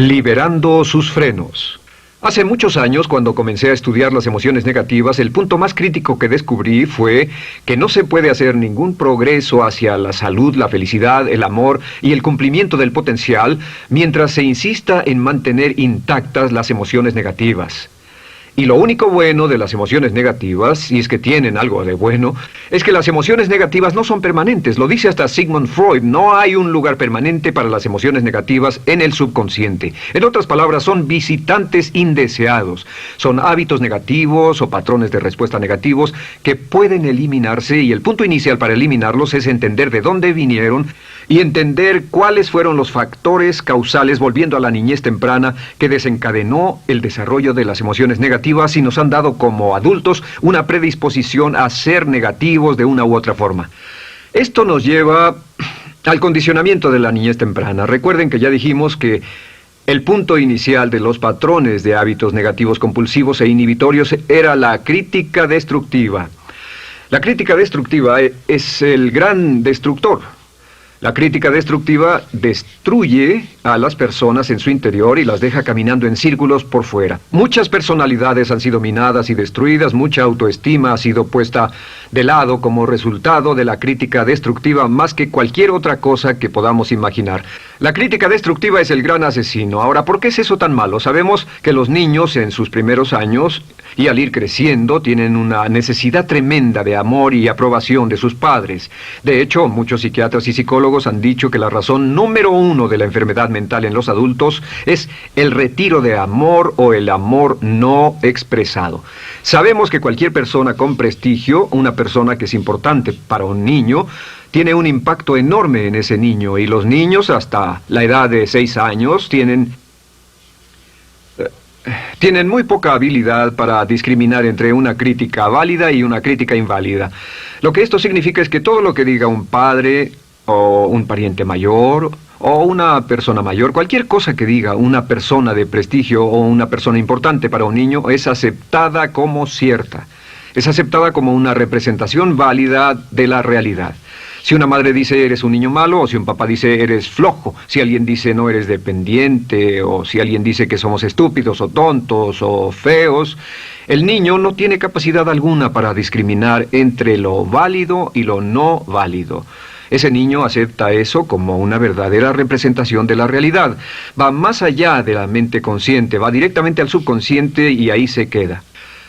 Liberando sus frenos. Hace muchos años, cuando comencé a estudiar las emociones negativas, el punto más crítico que descubrí fue que no se puede hacer ningún progreso hacia la salud, la felicidad, el amor y el cumplimiento del potencial mientras se insista en mantener intactas las emociones negativas. Y lo único bueno de las emociones negativas, si es que tienen algo de bueno, es que las emociones negativas no son permanentes. Lo dice hasta Sigmund Freud, no hay un lugar permanente para las emociones negativas en el subconsciente. En otras palabras, son visitantes indeseados. Son hábitos negativos o patrones de respuesta negativos que pueden eliminarse, y el punto inicial para eliminarlos es entender de dónde vinieron y entender cuáles fueron los factores causales, volviendo a la niñez temprana, que desencadenó el desarrollo de las emociones negativas y nos han dado como adultos una predisposición a ser negativos de una u otra forma. Esto nos lleva al condicionamiento de la niñez temprana. Recuerden que ya dijimos que el punto inicial de los patrones de hábitos negativos compulsivos e inhibitorios era la crítica destructiva. La crítica destructiva es el gran destructor. La crítica destructiva destruye a las personas en su interior y las deja caminando en círculos por fuera. Muchas personalidades han sido minadas y destruidas, mucha autoestima ha sido puesta de lado como resultado de la crítica destructiva más que cualquier otra cosa que podamos imaginar. La crítica destructiva es el gran asesino. Ahora, ¿por qué es eso tan malo? Sabemos que los niños en sus primeros años y al ir creciendo tienen una necesidad tremenda de amor y aprobación de sus padres. De hecho, muchos psiquiatras y psicólogos han dicho que la razón número uno de la enfermedad mental en los adultos es el retiro de amor o el amor no expresado. Sabemos que cualquier persona con prestigio, una persona que es importante para un niño, tiene un impacto enorme en ese niño, y los niños hasta la edad de 6 años tienen muy poca habilidad para discriminar entre una crítica válida y una crítica inválida. Lo que esto significa es que todo lo que diga un padre o un pariente mayor o una persona mayor, cualquier cosa que diga una persona de prestigio o una persona importante para un niño es aceptada como cierta. Es aceptada como una representación válida de la realidad. Si una madre dice eres un niño malo, o si un papá dice eres flojo, si alguien dice no eres dependiente, o si alguien dice que somos estúpidos o tontos o feos, el niño no tiene capacidad alguna para discriminar entre lo válido y lo no válido. Ese niño acepta eso como una verdadera representación de la realidad. Va más allá de la mente consciente, va directamente al subconsciente y ahí se queda.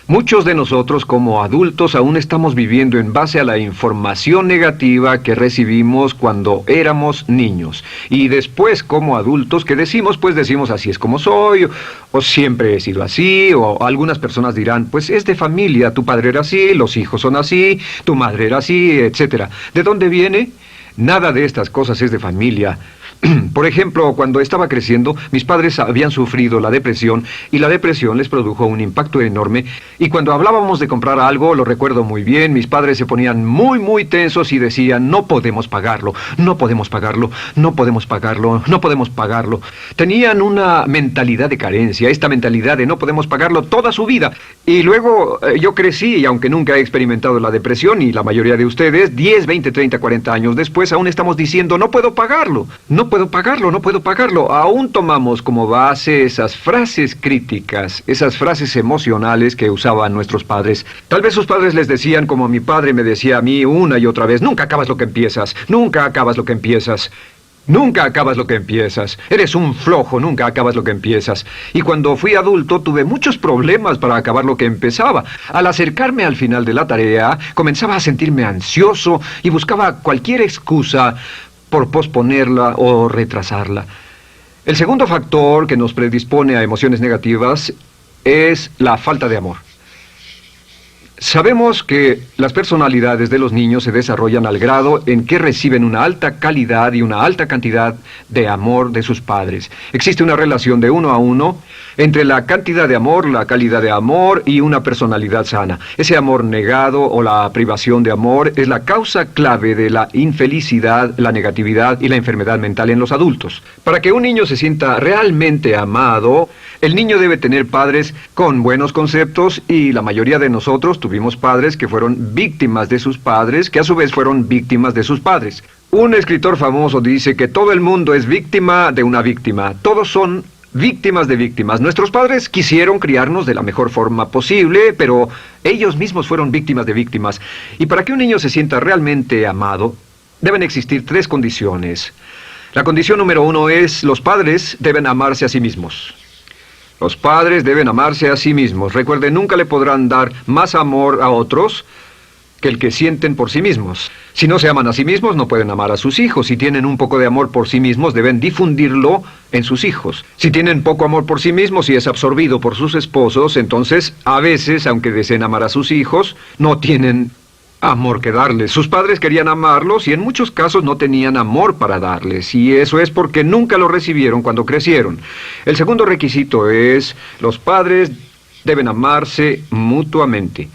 Muchos de nosotros como adultos aún estamos viviendo en base a la información negativa que recibimos cuando éramos niños. Y después como adultos, ¿qué decimos? Pues decimos así es como soy, o siempre he sido así, o algunas personas dirán, pues es de familia, tu padre era así, los hijos son así, tu madre era así, etc. ¿De dónde viene? Nada de estas cosas es de familia. Por ejemplo, cuando estaba creciendo, mis padres habían sufrido la depresión y la depresión les produjo un impacto enorme. Y cuando hablábamos de comprar algo, lo recuerdo muy bien, mis padres se ponían muy tensos y decían, no podemos pagarlo, no podemos pagarlo, no podemos pagarlo, no podemos pagarlo. Tenían una mentalidad de carencia, esta mentalidad de no podemos pagarlo toda su vida. Y luego yo crecí y aunque nunca he experimentado la depresión, y la mayoría de ustedes, 10, 20, 30, 40 años después, aún estamos diciendo, no puedo pagarlo, no puedo pagarlo, no puedo pagarlo. Aún tomamos como base esas frases críticas, esas frases emocionales que usaban nuestros padres. Tal vez sus padres les decían como mi padre me decía a mí una y otra vez, nunca acabas lo que empiezas, nunca acabas lo que empiezas. Nunca acabas lo que empiezas. Eres un flojo, nunca acabas lo que empiezas. Y cuando fui adulto tuve muchos problemas para acabar lo que empezaba. Al acercarme al final de la tarea, comenzaba a sentirme ansioso y buscaba cualquier excusa por posponerla o retrasarla. El segundo factor que nos predispone a emociones negativas es la falta de amor. Sabemos que las personalidades de los niños se desarrollan al grado en que reciben una alta calidad y una alta cantidad de amor de sus padres. Existe una relación de 1 a 1 entre la cantidad de amor, la calidad de amor y una personalidad sana. Ese amor negado o la privación de amor es la causa clave de la infelicidad, la negatividad y la enfermedad mental en los adultos. Para que un niño se sienta realmente amado, el niño debe tener padres con buenos conceptos, y la mayoría de nosotros tuvimos padres que fueron víctimas de sus padres, que a su vez fueron víctimas de sus padres. Un escritor famoso dice que todo el mundo es víctima de una víctima. Todos son víctimas de víctimas. Nuestros padres quisieron criarnos de la mejor forma posible, pero ellos mismos fueron víctimas de víctimas. Y para que un niño se sienta realmente amado, deben existir 3 condiciones. La condición número 1 es: los padres deben amarse a sí mismos. Los padres deben amarse a sí mismos. Recuerden, nunca le podrán dar más amor a otros que el que sienten por sí mismos. Si no se aman a sí mismos, no pueden amar a sus hijos. Si tienen un poco de amor por sí mismos, deben difundirlo en sus hijos. Si tienen poco amor por sí mismos y es absorbido por sus esposos, entonces, a veces, aunque deseen amar a sus hijos, no tienen amor que darles. Sus padres querían amarlos y en muchos casos no tenían amor para darles. Y eso es porque nunca lo recibieron cuando crecieron. El segundo requisito es: los padres deben amarse mutuamente.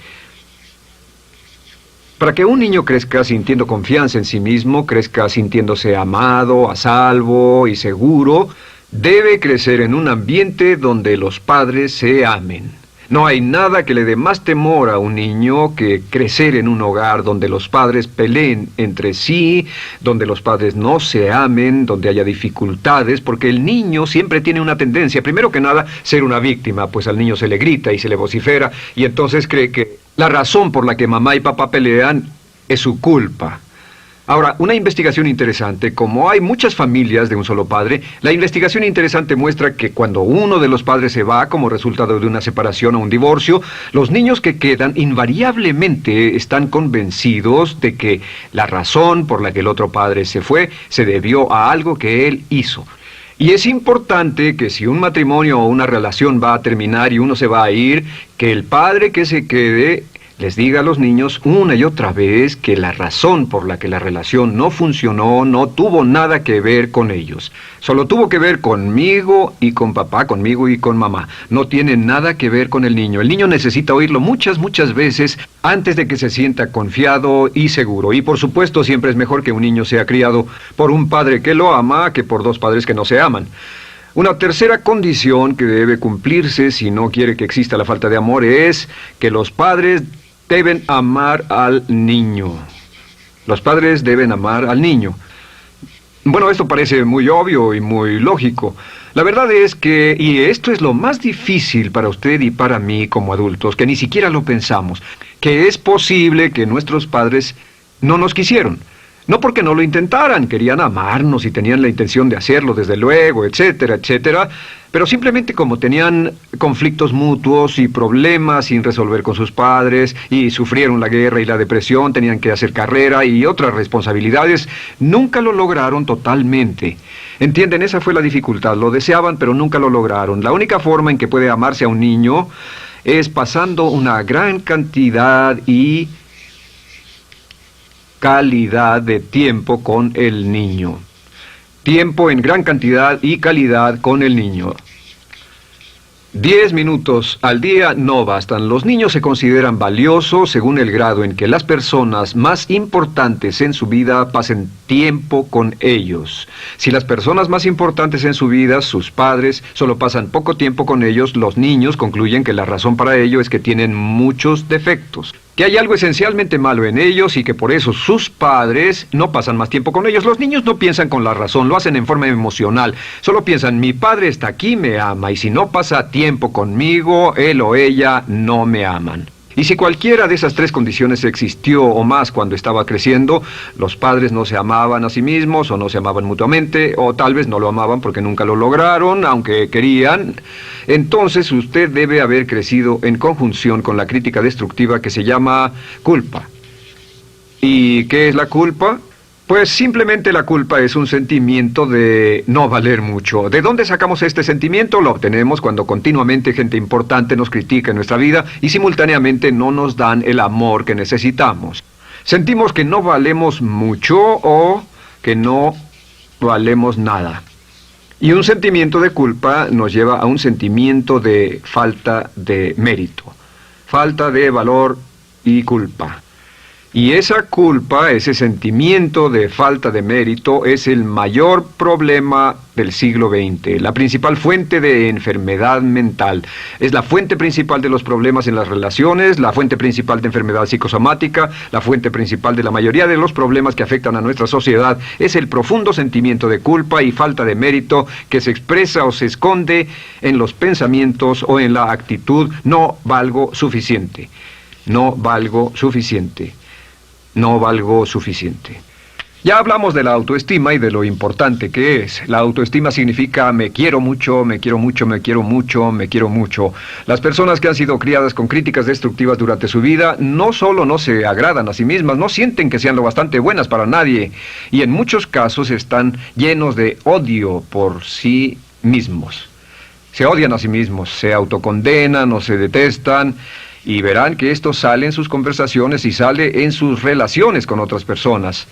Para que un niño crezca sintiendo confianza en sí mismo, crezca sintiéndose amado, a salvo y seguro, debe crecer en un ambiente donde los padres se amen. No hay nada que le dé más temor a un niño que crecer en un hogar donde los padres peleen entre sí, donde los padres no se amen, donde haya dificultades, porque el niño siempre tiene una tendencia, primero que nada, ser una víctima, pues al niño se le grita y se le vocifera, y entonces cree que la razón por la que mamá y papá pelean es su culpa. Ahora, una investigación interesante: como hay muchas familias de un solo padre, la investigación interesante muestra que cuando uno de los padres se va como resultado de una separación o un divorcio, los niños que quedan invariablemente están convencidos de que la razón por la que el otro padre se fue se debió a algo que él hizo. Y es importante que si un matrimonio o una relación va a terminar y uno se va a ir, que el padre que se quede les diga a los niños una y otra vez que la razón por la que la relación no funcionó no tuvo nada que ver con ellos. Solo tuvo que ver conmigo y con papá, conmigo y con mamá. No tiene nada que ver con el niño. El niño necesita oírlo muchas veces antes de que se sienta confiado y seguro. Y por supuesto, siempre es mejor que un niño sea criado por un padre que lo ama que por 2 padres que no se aman. Una tercera condición que debe cumplirse si no quiere que exista la falta de amor es que los padres deben amar al niño. Los padres deben amar al niño. Bueno, esto parece muy obvio y muy lógico. La verdad es que, y esto es lo más difícil para usted y para mí como adultos, que ni siquiera lo pensamos, que es posible que nuestros padres no nos quisieron. No porque no lo intentaran, querían amarnos y tenían la intención de hacerlo, desde luego, etcétera, etcétera, pero simplemente como tenían conflictos mutuos y problemas sin resolver con sus padres, y sufrieron la guerra y la depresión, tenían que hacer carrera y otras responsabilidades, nunca lo lograron totalmente. ¿Entienden? Esa fue la dificultad. Lo deseaban, pero nunca lo lograron. La única forma en que puede amarse a un niño es pasando una gran cantidad y calidad de tiempo con el niño. Tiempo en gran cantidad y calidad con el niño. 10 minutos al día no bastan. Los niños se consideran valiosos según el grado en que las personas más importantes en su vida pasen tiempo con ellos. Si las personas más importantes en su vida, sus padres, solo pasan poco tiempo con ellos, los niños concluyen que la razón para ello es que tienen muchos defectos, que hay algo esencialmente malo en ellos y que por eso sus padres no pasan más tiempo con ellos. Los niños no piensan con la razón, lo hacen en forma emocional. Solo piensan: mi padre está aquí, me ama, y si no pasa tiempo conmigo, él o ella no me aman. Y si cualquiera de esas 3 condiciones existió o más cuando estaba creciendo, los padres no se amaban a sí mismos, o no se amaban mutuamente, o tal vez no lo amaban porque nunca lo lograron, aunque querían, entonces usted debe haber crecido en conjunción con la crítica destructiva que se llama culpa. ¿Y qué es la culpa? Pues simplemente la culpa es un sentimiento de no valer mucho. ¿De dónde sacamos este sentimiento? Lo obtenemos cuando continuamente gente importante nos critica en nuestra vida y simultáneamente no nos dan el amor que necesitamos. Sentimos que no valemos mucho o que no valemos nada. Y un sentimiento de culpa nos lleva a un sentimiento de falta de mérito, falta de valor y culpa. Y esa culpa, ese sentimiento de falta de mérito, es el mayor problema del siglo XX, la principal fuente de enfermedad mental. Es la fuente principal de los problemas en las relaciones, la fuente principal de enfermedad psicosomática, la fuente principal de la mayoría de los problemas que afectan a nuestra sociedad. Es el profundo sentimiento de culpa y falta de mérito que se expresa o se esconde en los pensamientos o en la actitud: no valgo suficiente, no valgo suficiente. No valgo suficiente. Ya hablamos de la autoestima y de lo importante que es. La autoestima significa me quiero mucho, me quiero mucho, me quiero mucho, me quiero mucho. Las personas que han sido criadas con críticas destructivas durante su vida no solo no se agradan a sí mismas, no sienten que sean lo bastante buenas para nadie, y en muchos casos están llenos de odio por sí mismos. Se odian a sí mismos, se autocondenan o se detestan. Y verán que esto sale en sus conversaciones y sale en sus relaciones con otras personas.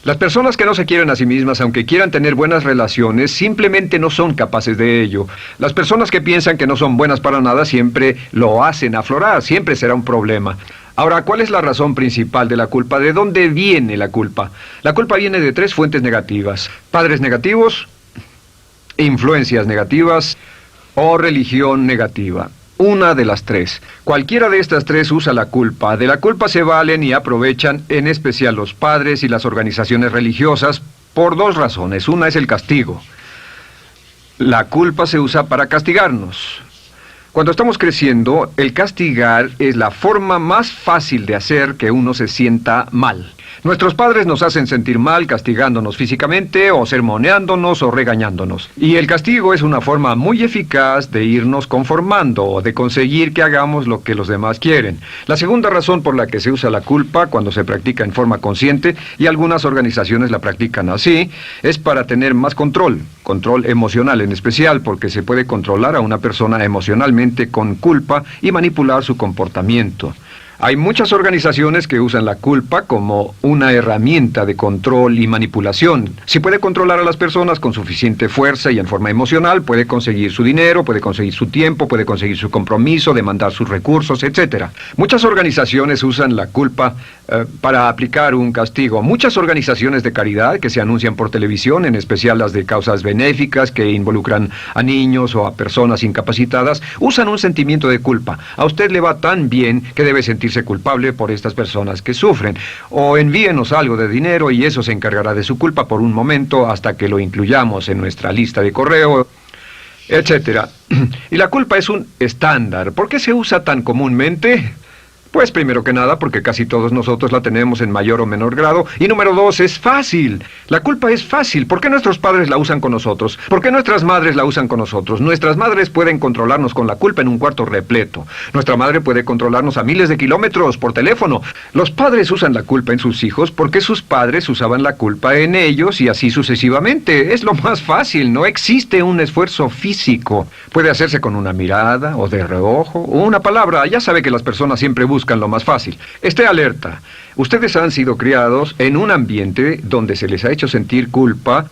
Las personas que no se quieren a sí mismas, aunque quieran tener buenas relaciones, simplemente no son capaces de ello. Las personas que piensan que no son buenas para nada siempre lo hacen aflorar, siempre será un problema. Ahora, ¿cuál es la razón principal de la culpa? ¿De dónde viene la culpa? La culpa viene de 3 fuentes negativas: padres negativos, influencias negativas o religión negativa. Una de las 3. Cualquiera de estas 3 usa la culpa. De la culpa se valen y aprovechan, en especial los padres y las organizaciones religiosas, por 2 razones. Una es el castigo. La culpa se usa para castigarnos. Cuando estamos creciendo, el castigar es la forma más fácil de hacer que uno se sienta mal. Nuestros padres nos hacen sentir mal castigándonos físicamente o sermoneándonos o regañándonos. Y el castigo es una forma muy eficaz de irnos conformando o de conseguir que hagamos lo que los demás quieren. La segunda razón por la que se usa la culpa cuando se practica en forma consciente, y algunas organizaciones la practican así, es para tener más control emocional en especial, porque se puede controlar a una persona emocionalmente con culpa y manipular su comportamiento. Hay muchas organizaciones que usan la culpa como una herramienta de control y manipulación. Si puede controlar a las personas con suficiente fuerza y en forma emocional, puede conseguir su dinero, puede conseguir su tiempo, puede conseguir su compromiso, demandar sus recursos, etc. Muchas organizaciones usan la culpa para aplicar un castigo. Muchas organizaciones de caridad que se anuncian por televisión, en especial las de causas benéficas que involucran a niños o a personas incapacitadas, usan un sentimiento de culpa. A usted le va tan bien que debe sentirse culpable por estas personas que sufren. O envíenos algo de dinero y eso se encargará de su culpa por un momento hasta que lo incluyamos en nuestra lista de correo, etc. Y la culpa es un estándar. ¿Por qué se usa tan comúnmente? Pues primero que nada porque casi todos nosotros la tenemos en mayor o menor grado. Y número 2, es fácil. La culpa es fácil. ¿Por qué nuestros padres la usan con nosotros? ¿Por qué nuestras madres la usan con nosotros? Nuestras madres pueden controlarnos con la culpa en un cuarto repleto. Nuestra madre puede controlarnos a miles de kilómetros por teléfono. Los padres usan la culpa en sus hijos porque sus padres usaban la culpa en ellos y así sucesivamente. Es lo más fácil. No existe un esfuerzo físico. Puede hacerse con una mirada o de reojo o una palabra. Ya sabe que las personas siempre buscan lo más fácil. Esté alerta. Ustedes han sido criados en un ambiente donde se les ha hecho sentir culpa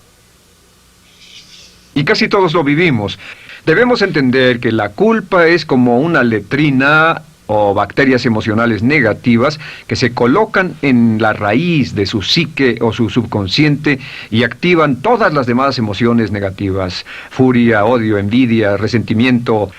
y casi todos lo vivimos. Debemos entender que la culpa es como una letrina o bacterias emocionales negativas que se colocan en la raíz de su psique o su subconsciente y activan todas las demás emociones negativas: furia, odio, envidia, resentimiento,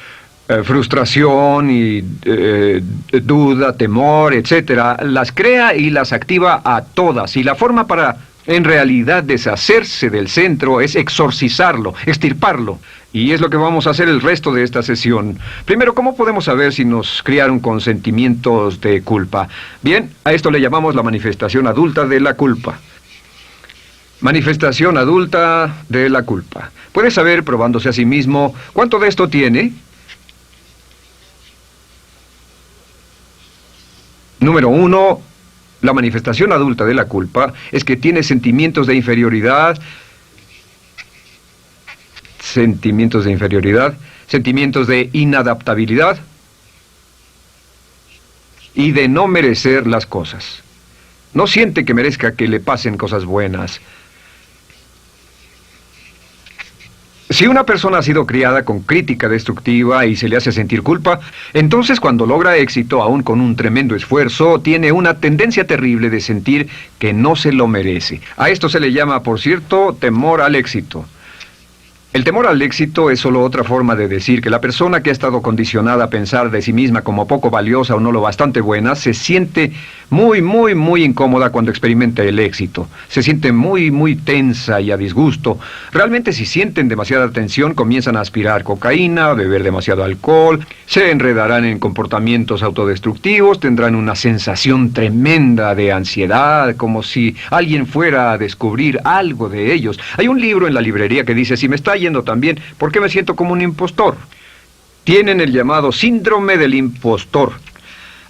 frustración y duda, temor, etcétera. Las crea y las activa a todas. Y la forma para, en realidad, deshacerse del centro es exorcizarlo, extirparlo. Y es lo que vamos a hacer el resto de esta sesión. Primero, ¿cómo podemos saber si nos criaron con sentimientos de culpa? Bien, a esto le llamamos la manifestación adulta de la culpa. Manifestación adulta de la culpa. Puede saber, probándose a sí mismo, ¿cuánto de esto tiene? Número 1, la manifestación adulta de la culpa es que tiene sentimientos de inferioridad, sentimientos de inadaptabilidad y de no merecer las cosas. No siente que merezca que le pasen cosas buenas. Si una persona ha sido criada con crítica destructiva y se le hace sentir culpa, entonces cuando logra éxito, aún con un tremendo esfuerzo, tiene una tendencia terrible de sentir que no se lo merece. A esto se le llama, por cierto, temor al éxito. El temor al éxito es solo otra forma de decir que la persona que ha estado condicionada a pensar de sí misma como poco valiosa o no lo bastante buena, se siente muy incómoda cuando experimenta el éxito. Se siente muy tensa y a disgusto. Realmente si sienten demasiada tensión, comienzan a aspirar cocaína, a beber demasiado alcohol, se enredarán en comportamientos autodestructivos, tendrán una sensación tremenda de ansiedad, como si alguien fuera a descubrir algo de ellos. Hay un libro en la librería que dice, si me está yendo tan bien, ¿por qué me siento como un impostor? Tienen el llamado síndrome del impostor.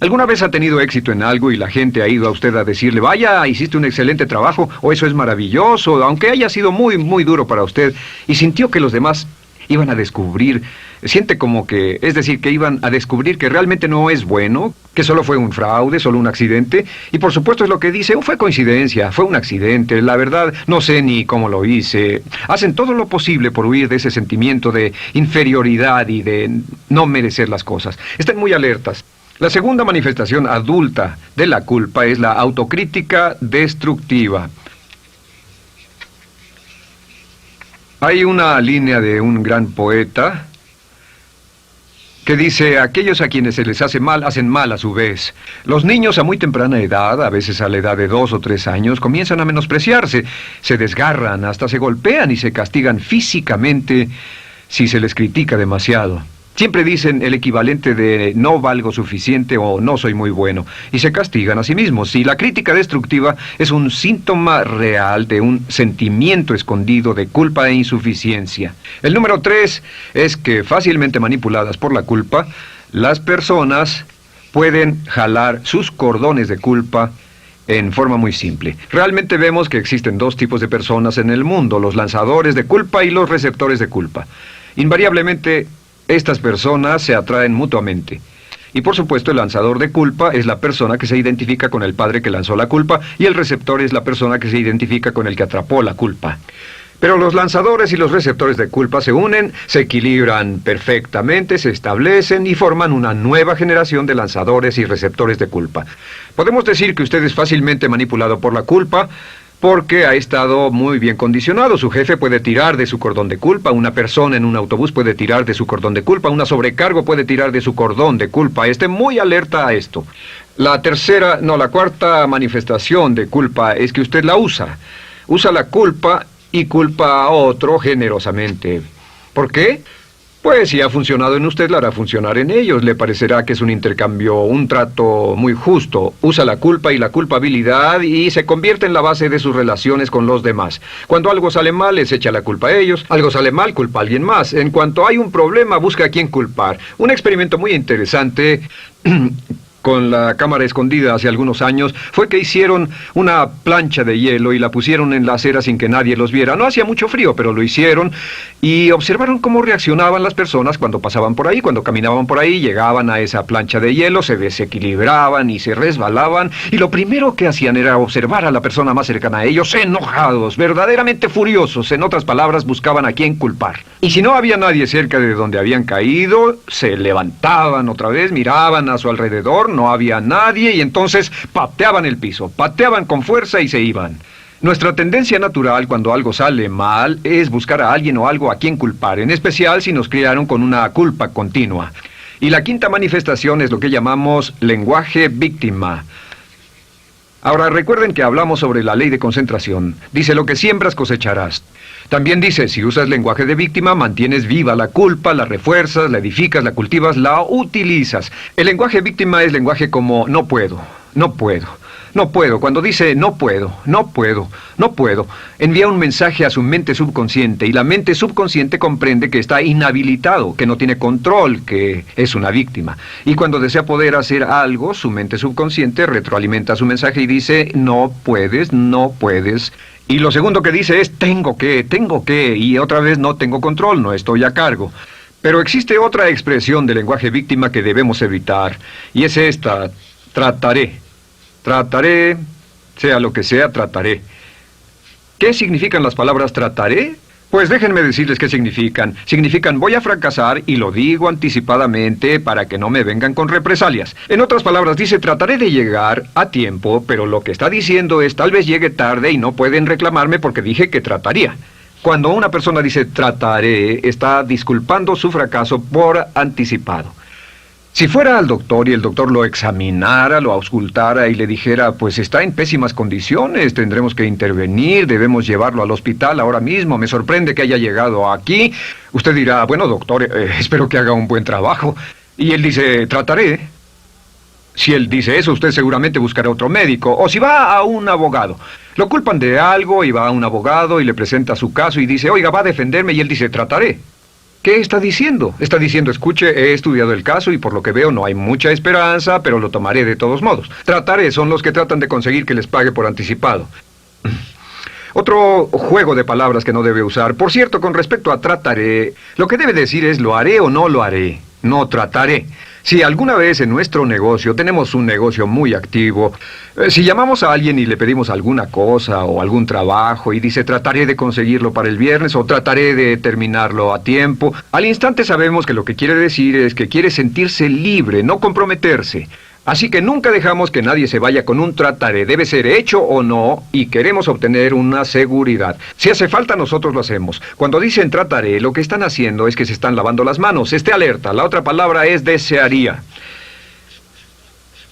¿Alguna vez ha tenido éxito en algo y la gente ha ido a usted a decirle, vaya, hiciste un excelente trabajo, o eso es maravilloso, aunque haya sido muy duro para usted, y sintió que los demás iban a descubrir, siente como que, es decir, que iban a descubrir que realmente no es bueno, que solo fue un fraude, solo un accidente, y por supuesto es lo que dice, fue coincidencia, fue un accidente, la verdad, no sé ni cómo lo hice. Hacen todo lo posible por huir de ese sentimiento de inferioridad y de no merecer las cosas. Estén muy alertas. La segunda manifestación adulta de la culpa es la autocrítica destructiva. Hay una línea de un gran poeta que dice, aquellos a quienes se les hace mal, hacen mal a su vez. Los niños a muy temprana edad, a veces a la edad de 2 o 3 años, comienzan a menospreciarse, se desgarran, hasta se golpean y se castigan físicamente si se les critica demasiado. Siempre dicen el equivalente de no valgo suficiente o no soy muy bueno, y se castigan a sí mismos. Y la crítica destructiva es un síntoma real de un sentimiento escondido de culpa e insuficiencia. El número 3 es que fácilmente manipuladas por la culpa, las personas pueden jalar sus cordones de culpa en forma muy simple. Realmente vemos que existen dos tipos de personas en el mundo, los lanzadores de culpa y los receptores de culpa. Invariablemente, estas personas se atraen mutuamente. Y por supuesto el lanzador de culpa es la persona que se identifica con el padre que lanzó la culpa y el receptor es la persona que se identifica con el que atrapó la culpa. Pero los lanzadores y los receptores de culpa se unen, se equilibran perfectamente, se establecen y forman una nueva generación de lanzadores y receptores de culpa. Podemos decir que usted es fácilmente manipulado por la culpa, porque ha estado muy bien condicionado. Su jefe puede tirar de su cordón de culpa, una persona en un autobús puede tirar de su cordón de culpa, una sobrecargo puede tirar de su cordón de culpa. Esté muy alerta a esto. La cuarta manifestación de culpa es que usted la usa. Usa la culpa y culpa a otro generosamente. ¿Por qué? Pues si ha funcionado en usted, la hará funcionar en ellos. Le parecerá que es un intercambio, un trato muy justo. Usa la culpa y la culpabilidad y se convierte en la base de sus relaciones con los demás. Cuando algo sale mal, les echa la culpa a ellos. Algo sale mal, culpa a alguien más. En cuanto hay un problema, busca a quién culpar. Un experimento muy interesante con la cámara escondida hace algunos años, fue que hicieron una plancha de hielo y la pusieron en la acera sin que nadie los viera. No hacía mucho frío, pero lo hicieron y observaron cómo reaccionaban las personas cuando pasaban por ahí, cuando caminaban por ahí, llegaban a esa plancha de hielo, se desequilibraban y se resbalaban, y lo primero que hacían era observar a la persona más cercana a ellos, enojados, verdaderamente furiosos, en otras palabras, buscaban a quién culpar. Y si no había nadie cerca de donde habían caído, se levantaban otra vez, miraban a su alrededor, no había nadie y entonces pateaban el piso, pateaban con fuerza y se iban. Nuestra tendencia natural cuando algo sale mal es buscar a alguien o algo a quien culpar, en especial si nos criaron con una culpa continua. Y la quinta manifestación es lo que llamamos lenguaje víctima. Ahora recuerden que hablamos sobre la ley de concentración. Dice, lo que siembras cosecharás. También dice, si usas lenguaje de víctima, mantienes viva la culpa, la refuerzas, la edificas, la cultivas, la utilizas. El lenguaje víctima es lenguaje como no puedo, no puedo, no puedo. Cuando dice no puedo, no puedo, no puedo, envía un mensaje a su mente subconsciente y la mente subconsciente comprende que está inhabilitado, que no tiene control, que es una víctima. Y cuando desea poder hacer algo, su mente subconsciente retroalimenta su mensaje y dice no puedes, no puedes. Y lo segundo que dice es tengo que, y otra vez no tengo control, no estoy a cargo. Pero existe otra expresión del lenguaje víctima que debemos evitar, y es esta, trataré. Trataré, sea lo que sea, trataré. ¿Qué significan las palabras trataré? Pues déjenme decirles qué significan. Significan voy a fracasar y lo digo anticipadamente para que no me vengan con represalias. En otras palabras, dice trataré de llegar a tiempo, pero lo que está diciendo es tal vez llegue tarde y no pueden reclamarme porque dije que trataría. Cuando una persona dice trataré, está disculpando su fracaso por anticipado. Si fuera al doctor y el doctor lo examinara, lo auscultara y le dijera, pues está en pésimas condiciones, tendremos que intervenir, debemos llevarlo al hospital ahora mismo, me sorprende que haya llegado aquí. Usted dirá, bueno doctor, espero que haga un buen trabajo. Y él dice, trataré. Si él dice eso, usted seguramente buscará otro médico. O si va a un abogado. Lo culpan de algo y va a un abogado y le presenta su caso y dice, oiga, va a defenderme, y él dice, trataré. ¿Qué está diciendo? Está diciendo, escuche, he estudiado el caso y por lo que veo no hay mucha esperanza, pero lo tomaré de todos modos. Trataré son los que tratan de conseguir que les pague por anticipado. Otro juego de palabras que no debe usar. Por cierto, con respecto a trataré, lo que debe decir es lo haré o no lo haré. No trataré. Si alguna vez en nuestro negocio, tenemos un negocio muy activo, si llamamos a alguien y le pedimos alguna cosa o algún trabajo y dice trataré de conseguirlo para el viernes o trataré de terminarlo a tiempo, al instante sabemos que lo que quiere decir es que quiere sentirse libre, no comprometerse. Así que nunca dejamos que nadie se vaya con un trataré, debe ser hecho o no, y queremos obtener una seguridad. Si hace falta, nosotros lo hacemos. Cuando dicen trataré, lo que están haciendo es que se están lavando las manos. Esté alerta, la otra palabra es desearía.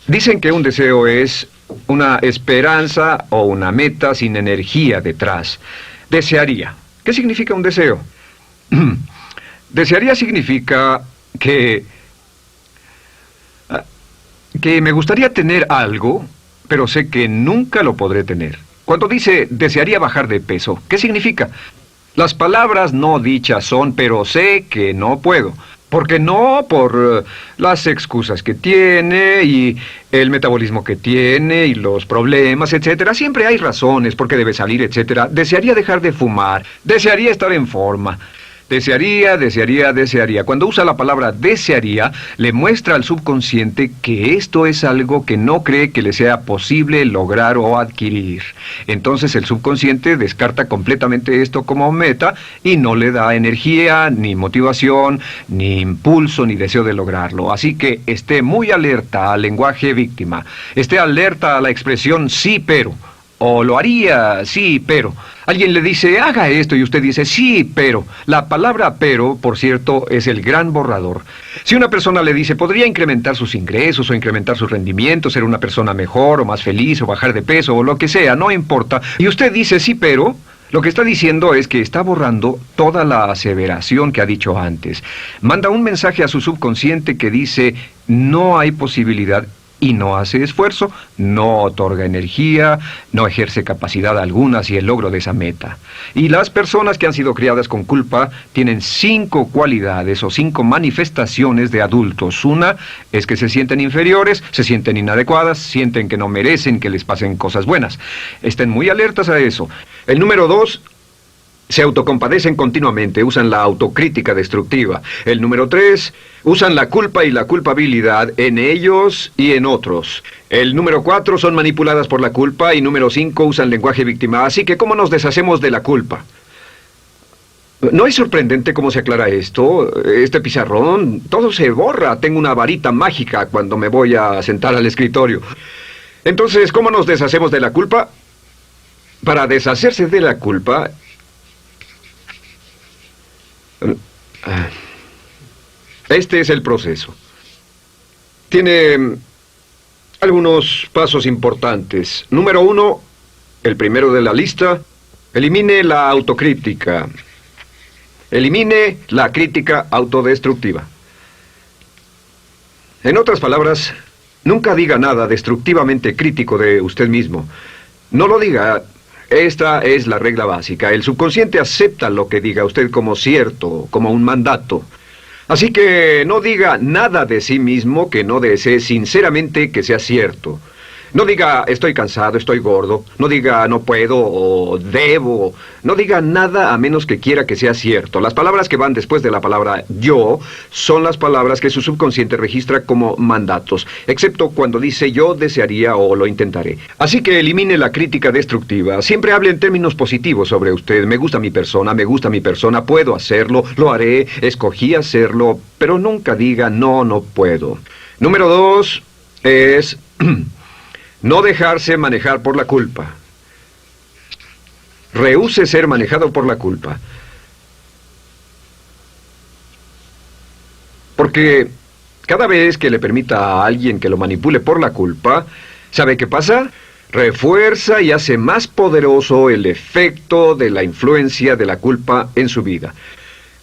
Dicen que un deseo es una esperanza o una meta sin energía detrás. Desearía. ¿Qué significa un deseo? Desearía significa que me gustaría tener algo, pero sé que nunca lo podré tener. Cuando dice desearía bajar de peso, ¿qué significa? Las palabras no dichas son, pero sé que no puedo. ¿Por qué no? Por las excusas que tiene y el metabolismo que tiene y los problemas, etcétera. Siempre hay razones por qué debe salir, etcétera. Desearía dejar de fumar, desearía estar en forma. Desearía, desearía, desearía. Cuando usa la palabra desearía, le muestra al subconsciente que esto es algo que no cree que le sea posible lograr o adquirir. Entonces el subconsciente descarta completamente esto como meta y no le da energía, ni motivación, ni impulso, ni deseo de lograrlo. Así que esté muy alerta al lenguaje víctima. Esté alerta a la expresión sí, pero. O lo haría, sí, pero. Alguien le dice, haga esto, y usted dice, sí, pero. La palabra pero, por cierto, es el gran borrador. Si una persona le dice, podría incrementar sus ingresos o incrementar su rendimiento, ser una persona mejor o más feliz o bajar de peso o lo que sea, no importa. Y usted dice, sí, pero. Lo que está diciendo es que está borrando toda la aseveración que ha dicho antes. Manda un mensaje a su subconsciente que dice, no hay posibilidad. Y no hace esfuerzo, no otorga energía, no ejerce capacidad alguna hacia el logro de esa meta. Y las personas que han sido criadas con culpa tienen 5 cualidades o 5 manifestaciones de adultos. Una es que se sienten inferiores, se sienten inadecuadas, sienten que no merecen que les pasen cosas buenas. Estén muy alertas a eso. El número 2... se autocompadecen continuamente, usan la autocrítica destructiva. El número 3, usan la culpa y la culpabilidad en ellos y en otros. El número 4, son manipuladas por la culpa. Y número 5, usan lenguaje víctima. Así que, ¿cómo nos deshacemos de la culpa? ¿No es sorprendente cómo se aclara esto? Este pizarrón, todo se borra. Tengo una varita mágica cuando me voy a sentar al escritorio. Entonces, ¿cómo nos deshacemos de la culpa? Para deshacerse de la culpa... este es el proceso. Tiene algunos pasos importantes. Número 1, el primero de la lista, elimine la autocrítica. Elimine la crítica autodestructiva. En otras palabras, nunca diga nada destructivamente crítico de usted mismo. No lo diga. Esta es la regla básica. El subconsciente acepta lo que diga usted como cierto, como un mandato. Así que no diga nada de sí mismo que no desee sinceramente que sea cierto. No diga estoy cansado, estoy gordo. No diga no puedo o debo. No diga nada a menos que quiera que sea cierto. Las palabras que van después de la palabra yo son las palabras que su subconsciente registra como mandatos, excepto cuando dice yo desearía o lo intentaré. Así que elimine la crítica destructiva. Siempre hable en términos positivos sobre usted. Me gusta mi persona, puedo hacerlo, lo haré, escogí hacerlo, pero nunca diga no, no puedo. Número 2 es no dejarse manejar por la culpa. Rehúse ser manejado por la culpa. Porque cada vez que le permita a alguien que lo manipule por la culpa, ¿sabe qué pasa? Refuerza y hace más poderoso el efecto de la influencia de la culpa en su vida.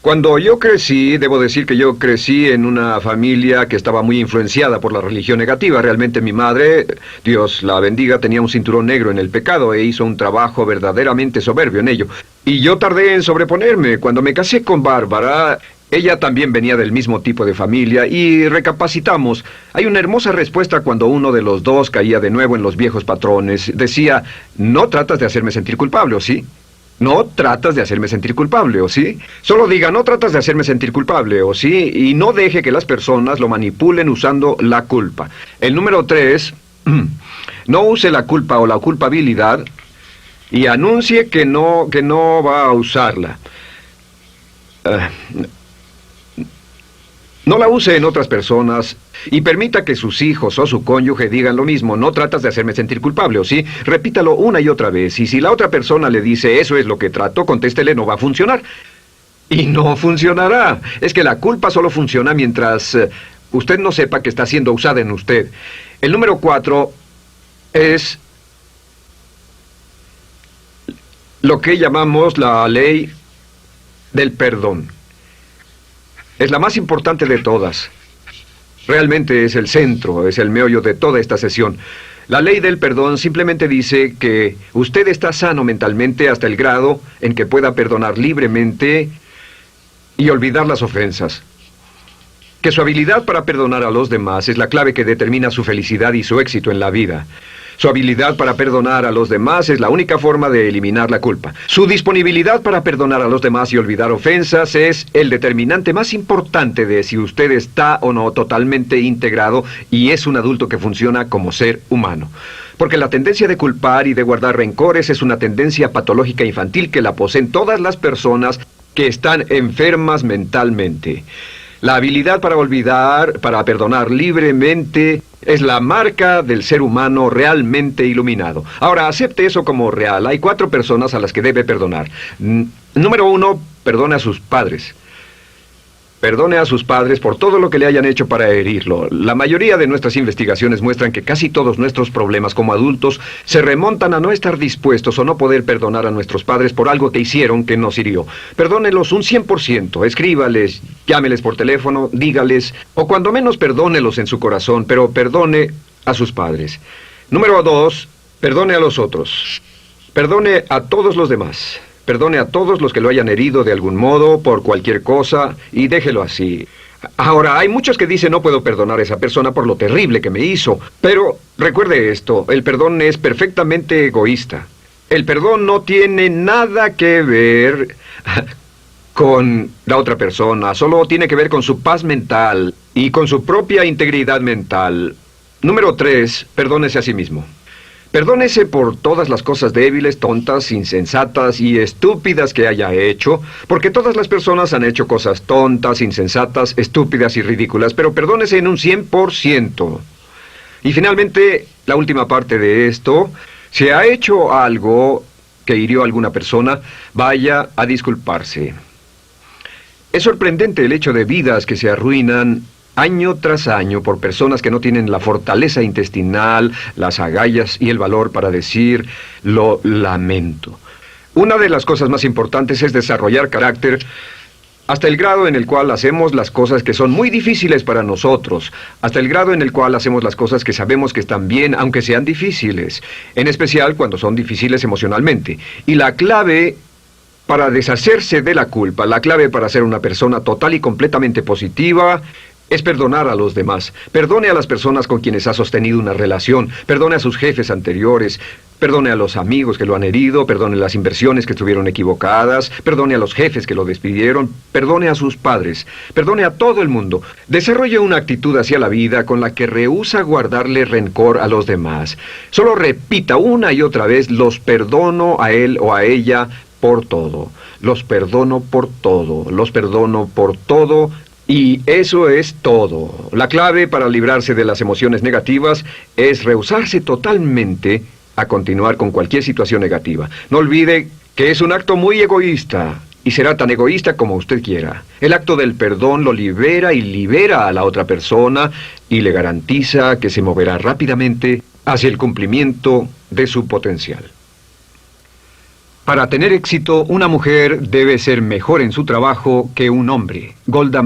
Cuando yo crecí, debo decir que yo crecí en una familia que estaba muy influenciada por la religión negativa. Realmente mi madre, Dios la bendiga, tenía un cinturón negro en el pecado e hizo un trabajo verdaderamente soberbio en ello. Y yo tardé en sobreponerme. Cuando me casé con Bárbara, ella también venía del mismo tipo de familia y recapacitamos. Hay una hermosa respuesta cuando uno de los dos caía de nuevo en los viejos patrones. Decía, no tratas de hacerme sentir culpable, ¿o sí? No tratas de hacerme sentir culpable, ¿o sí? Solo diga, no tratas de hacerme sentir culpable, ¿o sí? Y no deje que las personas lo manipulen usando la culpa. El número 3, no use la culpa o la culpabilidad y anuncie que no va a usarla. No la use en otras personas y permita que sus hijos o su cónyuge digan lo mismo. No tratas de hacerme sentir culpable, ¿o sí? Repítalo una y otra vez. Y si la otra persona le dice eso es lo que trato, contéstele no va a funcionar. Y no funcionará. Es que la culpa solo funciona mientras usted no sepa que está siendo usada en usted. El número 4 es lo que llamamos la ley del perdón. Es la más importante de todas. Realmente es el centro, es el meollo de toda esta sesión. La ley del perdón simplemente dice que usted está sano mentalmente hasta el grado en que pueda perdonar libremente y olvidar las ofensas. Que su habilidad para perdonar a los demás es la clave que determina su felicidad y su éxito en la vida. Su habilidad para perdonar a los demás es la única forma de eliminar la culpa. Su disponibilidad para perdonar a los demás y olvidar ofensas es el determinante más importante de si usted está o no totalmente integrado y es un adulto que funciona como ser humano. Porque la tendencia de culpar y de guardar rencores es una tendencia patológica infantil que la poseen todas las personas que están enfermas mentalmente. La habilidad para olvidar, para perdonar libremente, es la marca del ser humano realmente iluminado. Ahora, acepte eso como real. Hay 4 personas a las que debe perdonar. Número 1, perdone a sus padres. Perdone a sus padres por todo lo que le hayan hecho para herirlo. La mayoría de nuestras investigaciones muestran que casi todos nuestros problemas como adultos se remontan a no estar dispuestos o no poder perdonar a nuestros padres por algo que hicieron que nos hirió. Perdónelos un 100%, escríbales, llámeles por teléfono, dígales, o cuando menos perdónelos en su corazón, pero perdone a sus padres. Número 2, perdone a los otros. Perdone a todos los demás. Perdone a todos los que lo hayan herido de algún modo, por cualquier cosa, y déjelo así. Ahora, hay muchos que dicen no puedo perdonar a esa persona por lo terrible que me hizo. Pero recuerde esto, el perdón es perfectamente egoísta. El perdón no tiene nada que ver con la otra persona, solo tiene que ver con su paz mental y con su propia integridad mental. Número 3, perdónese a sí mismo. Perdónese por todas las cosas débiles, tontas, insensatas y estúpidas que haya hecho, porque todas las personas han hecho cosas tontas, insensatas, estúpidas y ridículas, pero perdónese en un 100%. Y finalmente, la última parte de esto, si ha hecho algo que hirió a alguna persona, vaya a disculparse. Es sorprendente el hecho de vidas que se arruinan año tras año por personas que no tienen la fortaleza intestinal, las agallas y el valor para decir lo lamento. Una de las cosas más importantes es desarrollar carácter hasta el grado en el cual hacemos las cosas que son muy difíciles para nosotros, hasta el grado en el cual hacemos las cosas que sabemos que están bien, aunque sean difíciles, en especial cuando son difíciles emocionalmente. Y la clave para deshacerse de la culpa, la clave para ser una persona total y completamente positiva, es perdonar a los demás. Perdone a las personas con quienes ha sostenido una relación. Perdone a sus jefes anteriores. Perdone a los amigos que lo han herido. Perdone las inversiones que estuvieron equivocadas. Perdone a los jefes que lo despidieron. Perdone a sus padres. Perdone a todo el mundo. Desarrolle una actitud hacia la vida con la que rehúsa guardarle rencor a los demás. Solo repita una y otra vez: los perdono a él o a ella por todo. Los perdono por todo. Los perdono por todo. Y eso es todo. La clave para librarse de las emociones negativas es rehusarse totalmente a continuar con cualquier situación negativa. No olvide que es un acto muy egoísta y será tan egoísta como usted quiera. El acto del perdón lo libera y libera a la otra persona y le garantiza que se moverá rápidamente hacia el cumplimiento de su potencial. Para tener éxito, una mujer debe ser mejor en su trabajo que un hombre. Golda